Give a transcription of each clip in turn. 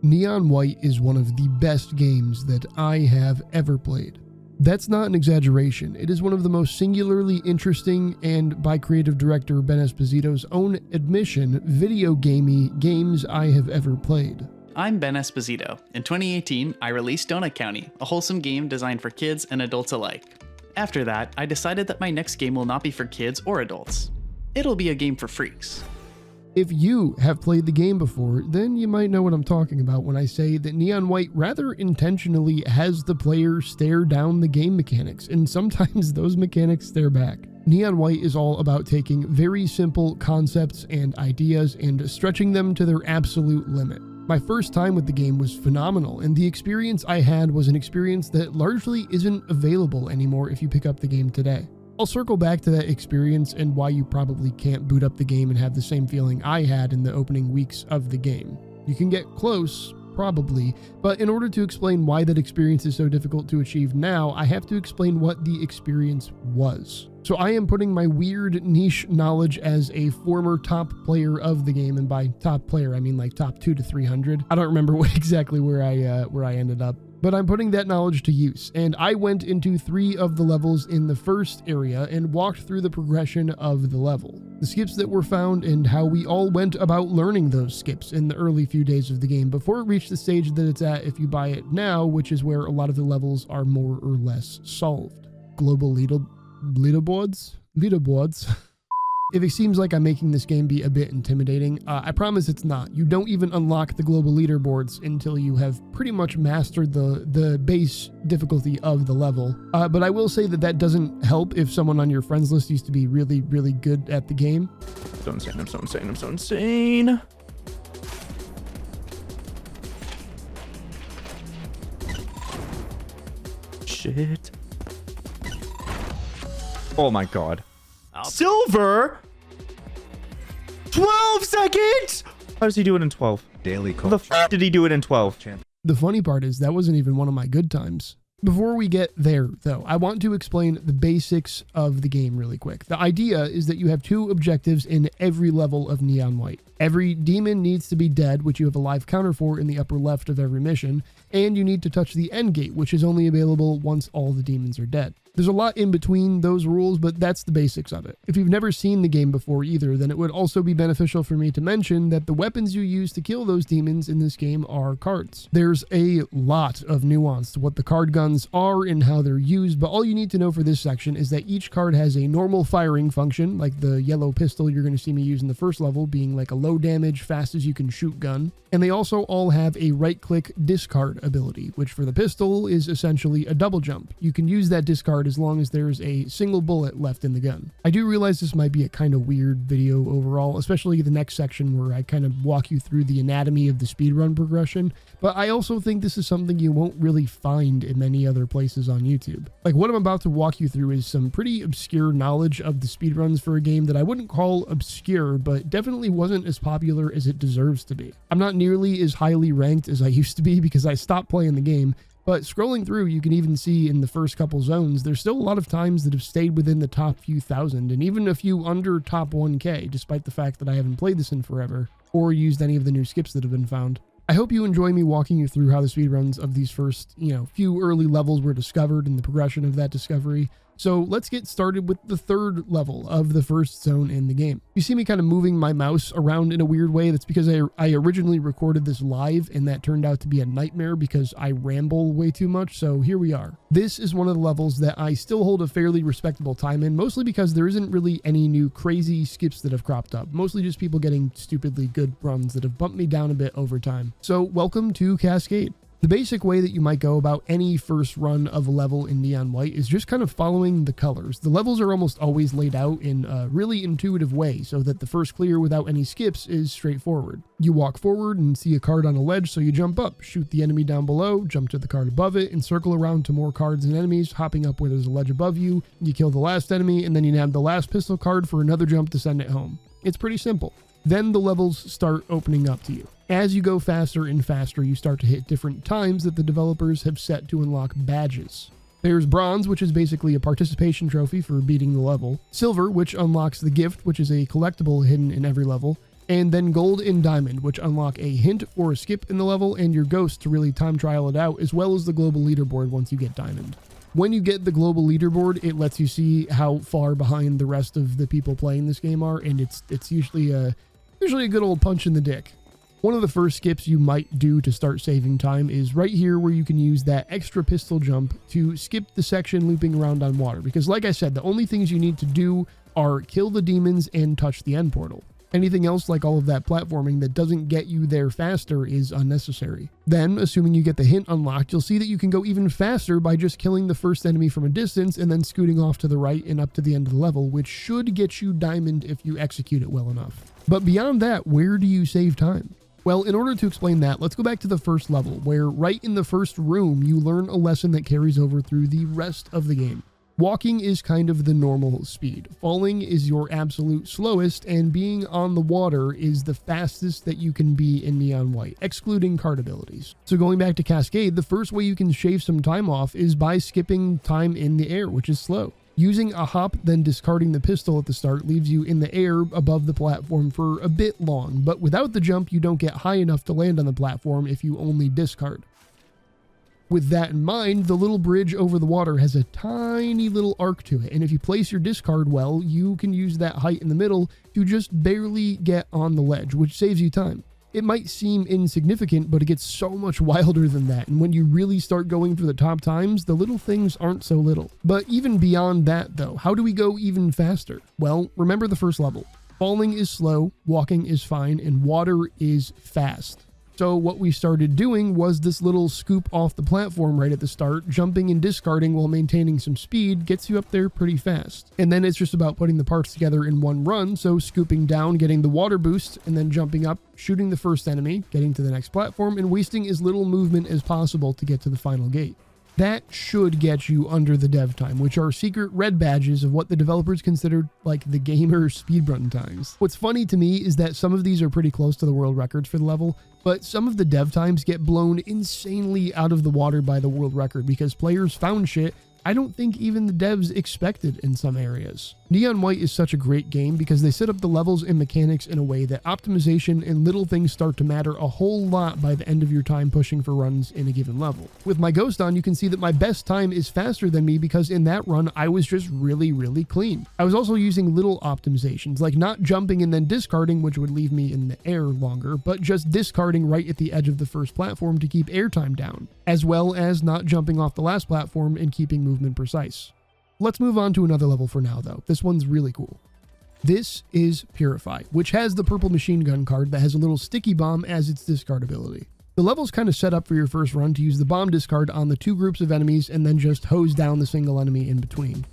Neon White is one of the best games that I have ever played. That's not an exaggeration. It is one of the most singularly interesting and, by creative director Ben Esposito's own admission, video gamey games I have ever played. I'm Ben Esposito. In 2018, I released Donut County, a wholesome game designed for kids and adults alike. After that, I decided that my next game will not be for kids or adults. It'll be a game for freaks. If you have played the game before, then you might know what I'm talking about when I say that Neon White rather intentionally has the player stare down the game mechanics, and sometimes those mechanics stare back. Neon White is all about taking very simple concepts and ideas and stretching them to their absolute limit. My first time with the game was phenomenal, and the experience I had was an experience that largely isn't available anymore if you pick up the game today. I'll circle back to that experience and why you probably can't boot up the game and have the same feeling I had in the opening weeks of the game. You can get close, probably, but in order to explain why that experience is so difficult to achieve now, I have to explain what the experience was. So I am putting my weird niche knowledge as a former top player of the game, and by top player I mean like top 2 to 300. I don't remember exactly where I ended up. But I'm putting that knowledge to use, and I went into 3 of the levels in the first area and walked through the progression of the level, the skips that were found, and how we all went about learning those skips in the early few days of the game before it reached the stage that it's at if you buy it now, which is where a lot of the levels are more or less solved. Global leaderboards? If it seems like I'm making this game be a bit intimidating, I promise it's not. You don't even unlock the global leaderboards until you have pretty much mastered the base difficulty of the level. But I will say that that doesn't help if someone on your friends list used to be really, really good at the game. I'm so insane. Shit. Oh my god. Silver? 12 seconds? How does he do it in 12? Daily How the f did he do it in 12? The funny part is that wasn't even one of my good times. Before we get there, though, I want to explain the basics of the game really quick. The idea is that you have 2 objectives in every level of Neon White. Every demon needs to be dead, which you have a live counter for in the upper left of every mission, and you need to touch the end gate, which is only available once all the demons are dead. There's a lot in between those rules, but that's the basics of it. If you've never seen the game before either, then it would also be beneficial for me to mention that the weapons you use to kill those demons in this game are cards. There's a lot of nuance to what the card guns are and how they're used, but all you need to know for this section is that each card has a normal firing function, like the yellow pistol you're going to see me use in the first level, being like a low damage, fast as you can shoot gun. And they also all have a right-click discard ability, which for the pistol is essentially a double jump. You can use that discard as long as there's a single bullet left in the gun. I do realize this might be a kind of weird video overall, especially the next section where I kind of walk you through the anatomy of the speedrun progression, but I also think this is something you won't really find in many other places on YouTube. Like, what I'm about to walk you through is some pretty obscure knowledge of the speedruns for a game that I wouldn't call obscure, but definitely wasn't as popular as it deserves to be. I'm not nearly as highly ranked as I used to be because I stopped playing the game, but scrolling through, you can even see in the first couple zones, there's still a lot of times that have stayed within the top few thousand, and even a few under top 1K, despite the fact that I haven't played this in forever, or used any of the new skips that have been found. I hope you enjoy me walking you through how the speedruns of these first, few early levels were discovered and the progression of that discovery. So let's get started with the 3rd level of the first zone in the game. You see me kind of moving my mouse around in a weird way. That's because I originally recorded this live, and that turned out to be a nightmare because I ramble way too much. So here we are. This is one of the levels that I still hold a fairly respectable time in, mostly because there isn't really any new crazy skips that have cropped up. Mostly just people getting stupidly good runs that have bumped me down a bit over time. So welcome to Cascade. The basic way that you might go about any first run of a level in Neon White is just kind of following the colors. The levels are almost always laid out in a really intuitive way so that the first clear without any skips is straightforward. You walk forward and see a card on a ledge, so you jump up, shoot the enemy down below, jump to the card above it, and circle around to more cards and enemies, hopping up where there's a ledge above you. You kill the last enemy, and then you nab the last pistol card for another jump to send it home. It's pretty simple. Then the levels start opening up to you. As you go faster and faster, you start to hit different times that the developers have set to unlock badges. There's bronze, which is basically a participation trophy for beating the level. Silver, which unlocks the gift, which is a collectible hidden in every level. and then gold and diamond, which unlock a hint or a skip in the level, and your ghost to really time trial it out, as well as the global leaderboard once you get diamond. When you get the global leaderboard, it lets you see how far behind the rest of the people playing this game are, and it's usually a good old punch in the dick. One of the first skips you might do to start saving time is right here where you can use that extra pistol jump to skip the section looping around on water, because like I said, the only things you need to do are kill the demons and touch the end portal. Anything else like all of that platforming that doesn't get you there faster is unnecessary. Then, assuming you get the hint unlocked, you'll see that you can go even faster by just killing the first enemy from a distance and then scooting off to the right and up to the end of the level, which should get you diamond if you execute it well enough. But beyond that, where do you save time? Well, in order to explain that, let's go back to the first level, where right in the first room, you learn a lesson that carries over through the rest of the game. Walking is kind of the normal speed. Falling is your absolute slowest, and being on the water is the fastest that you can be in Neon White, excluding card abilities. So going back to Cascade, the first way you can shave some time off is by skipping time in the air, which is slow. Using a hop, then discarding the pistol at the start leaves you in the air above the platform for a bit long, but without the jump, you don't get high enough to land on the platform if you only discard. With that in mind, the little bridge over the water has a tiny little arc to it, and if you place your discard well, you can use that height in the middle to just barely get on the ledge, which saves you time. It might seem insignificant, but it gets so much wilder than that, and when you really start going for the top times, the little things aren't so little. But even beyond that though, how do we go even faster? Well, remember the first level. Falling is slow, walking is fine, and water is fast. So what we started doing was this little scoop off the platform right at the start. Jumping and discarding while maintaining some speed gets you up there pretty fast. And then it's just about putting the parts together in one run, so scooping down, getting the water boost, and then jumping up, shooting the first enemy, getting to the next platform, and wasting as little movement as possible to get to the final gate. That should get you under the dev time, which are secret red badges of what the developers considered like the gamer speedrun times. What's funny to me is that some of these are pretty close to the world records for the level, but some of the dev times get blown insanely out of the water by the world record because players found shit I don't think even the devs expected in some areas. Neon White is such a great game because they set up the levels and mechanics in a way that optimization and little things start to matter a whole lot by the end of your time pushing for runs in a given level. With my Ghost on, you can see that my best time is faster than me because in that run, I was just really clean. I was also using little optimizations, like not jumping and then discarding, which would leave me in the air longer, but just discarding right at the edge of the first platform to keep airtime down, as well as not jumping off the last platform and keeping movement precise. Let's move on to another level for now though. This one's really cool. This is Purify, which has the purple machine gun card that has a little sticky bomb as its discard ability. The level's kind of set up for your first run to use the bomb discard on the two groups of enemies and then just hose down the single enemy in between.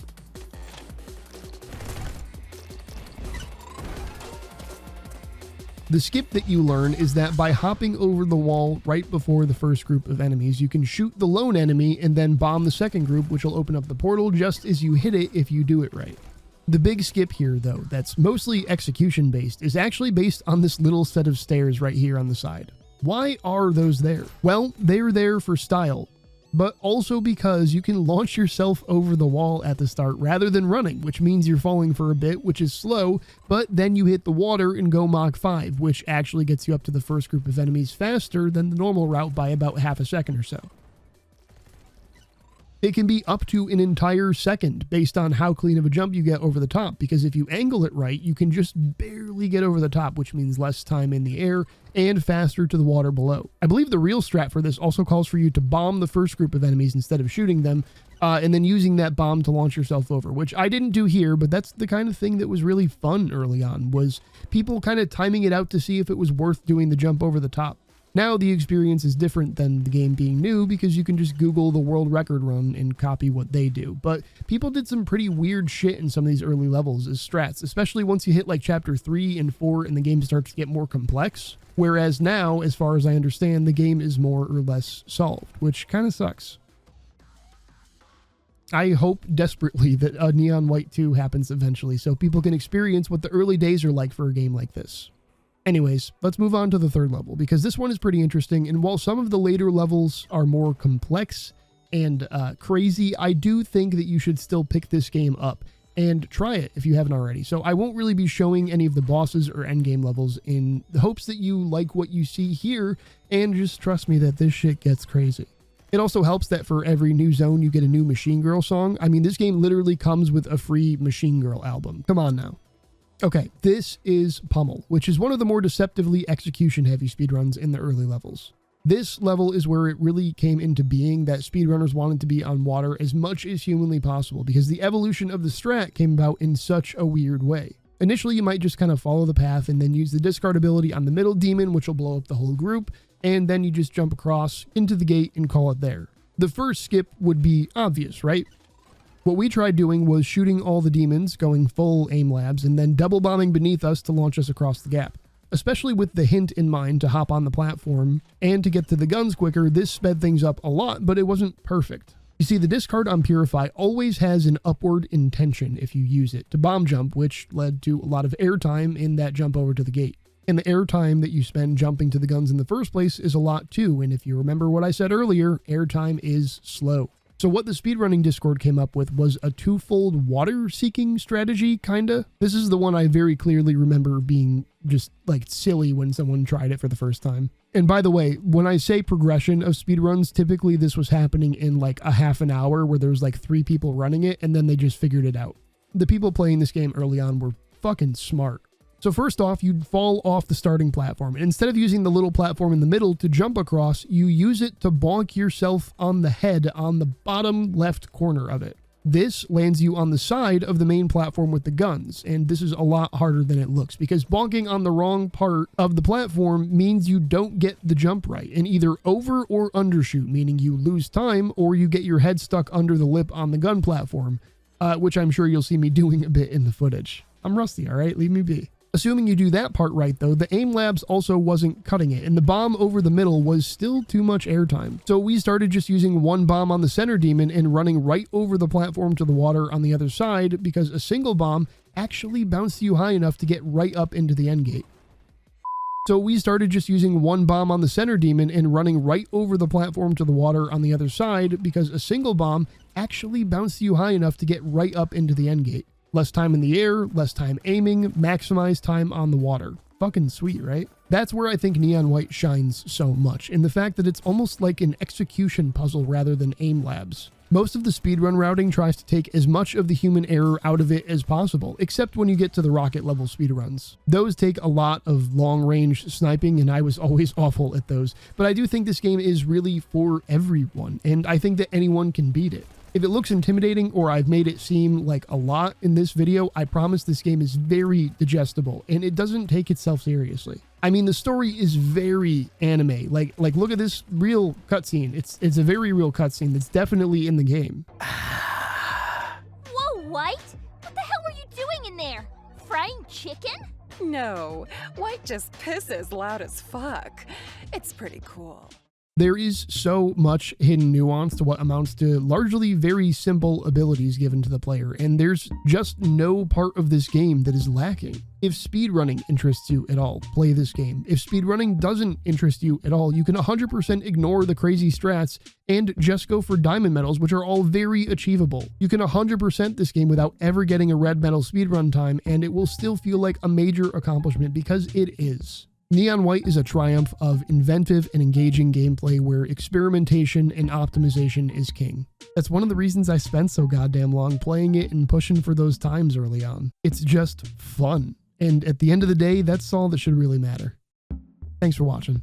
The skip that you learn is that by hopping over the wall right before the first group of enemies, you can shoot the lone enemy and then bomb the second group, which will open up the portal just as you hit it if you do it right. The big skip here, though, that's mostly execution based, is actually based on this little set of stairs right here on the side. Why are those there? Well, they're there for style, but also because you can launch yourself over the wall at the start rather than running, which means you're falling for a bit, which is slow, but then you hit the water and go Mach 5, which actually gets you up to the first group of enemies faster than the normal route by about half a second or so. It can be up to an entire second based on how clean of a jump you get over the top, because if you angle it right, you can just barely get over the top, which means less time in the air and faster to the water below. I believe the real strat for this also calls for you to bomb the first group of enemies instead of shooting them, and then using that bomb to launch yourself over, which I didn't do here, but that's the kind of thing that was really fun early on, was people kind of timing it out to see if it was worth doing the jump over the top. Now the experience is different than the game being new because you can just Google the world record run and copy what they do. But people did some pretty weird shit in some of these early levels as strats, especially once you hit like chapter 3 and 4 and the game starts to get more complex. Whereas now, as far as I understand, the game is more or less solved, which kind of sucks. I hope desperately that a Neon White 2 happens eventually so people can experience what the early days are like for a game like this. Anyways, let's move on to the third level, because this one is pretty interesting, and while some of the later levels are more complex and crazy, I do think that you should still pick this game up. and try it if you haven't already. So I won't really be showing any of the bosses or endgame levels in the hopes that you like what you see here, and just trust me that this shit gets crazy. It also helps that for every new zone you get a new Machine Girl song. I mean, this game literally comes with a free Machine Girl album. Come on now. Okay, this is Pummel, which is one of the more deceptively execution-heavy speedruns in the early levels. This level is where it really came into being that speedrunners wanted to be on water as much as humanly possible, because the evolution of the strat came about in such a weird way. Initially, you might just kind of follow the path and then use the discard ability on the middle demon, which will blow up the whole group, and then you just jump across into the gate and call it there. The first skip would be obvious, right? What we tried doing was shooting all the demons, going full aim labs, and then double bombing beneath us to launch us across the gap. Especially with the hint in mind to hop on the platform and to get to the guns quicker, this sped things up a lot, but it wasn't perfect. You see, the discard on Purify always has an upward intention if you use it to bomb jump, which led to a lot of airtime in that jump over to the gate. And the airtime that you spend jumping to the guns in the first place is a lot too, and if you remember what I said earlier, airtime is slow. So what the speedrunning Discord came up with was a twofold water-seeking strategy, kinda. This is the one I very clearly remember being just, like, silly when someone tried it for the first time. And by the way, when I say progression of speedruns, typically this was happening in, like, a half an hour where there was, like, 3 people running it, and then they just figured it out. The people playing this game early on were fucking smart. So first off, you'd fall off the starting platform, and instead of using the little platform in the middle to jump across, you use it to bonk yourself on the head on the bottom left corner of it. This lands you on the side of the main platform with the guns, and this is a lot harder than it looks, because bonking on the wrong part of the platform means you don't get the jump right, and either over or undershoot, meaning you lose time, or you get your head stuck under the lip on the gun platform, which I'm sure you'll see me doing a bit in the footage. I'm rusty, alright? Leave me be. Assuming you do that part right though, the aim labs also wasn't cutting it, and the bomb over the middle was still too much airtime. So we started just using one bomb on the center demon and running right over the platform to the water on the other side, because a single bomb actually bounced you high enough to get right up into the end gate. So we started just using one bomb on the center demon and running right over the platform to the water on the other side, because a single bomb actually bounced you high enough to get right up into the end gate. Less time in the air, less time aiming, maximize time on the water. Fucking sweet, right? That's where I think Neon White shines so much, in the fact that it's almost like an execution puzzle rather than aim labs. Most of the speedrun routing tries to take as much of the human error out of it as possible, except when you get to the rocket level speedruns. Those take a lot of long-range sniping, and I was always awful at those. But I do think this game is really for everyone, and I think that anyone can beat it. If it looks intimidating or I've made it seem like a lot in this video, I promise this game is very digestible and it doesn't take itself seriously. I mean, the story is very anime. Like look at this real cutscene. It's a very real cutscene that's definitely in the game. Whoa, White! What the hell were you doing in there? Frying chicken? No, White just pisses loud as fuck. It's pretty cool. There is so much hidden nuance to what amounts to largely very simple abilities given to the player, and there's just no part of this game that is lacking. If speedrunning interests you at all, play this game. If speedrunning doesn't interest you at all, you can 100% ignore the crazy strats and just go for diamond medals, which are all very achievable. You can 100% this game without ever getting a red medal speedrun time, and it will still feel like a major accomplishment because it is. Neon White is a triumph of inventive and engaging gameplay where experimentation and optimization is king. That's one of the reasons I spent so goddamn long playing it and pushing for those times early on. It's just fun. And at the end of the day, that's all that should really matter. Thanks for watching.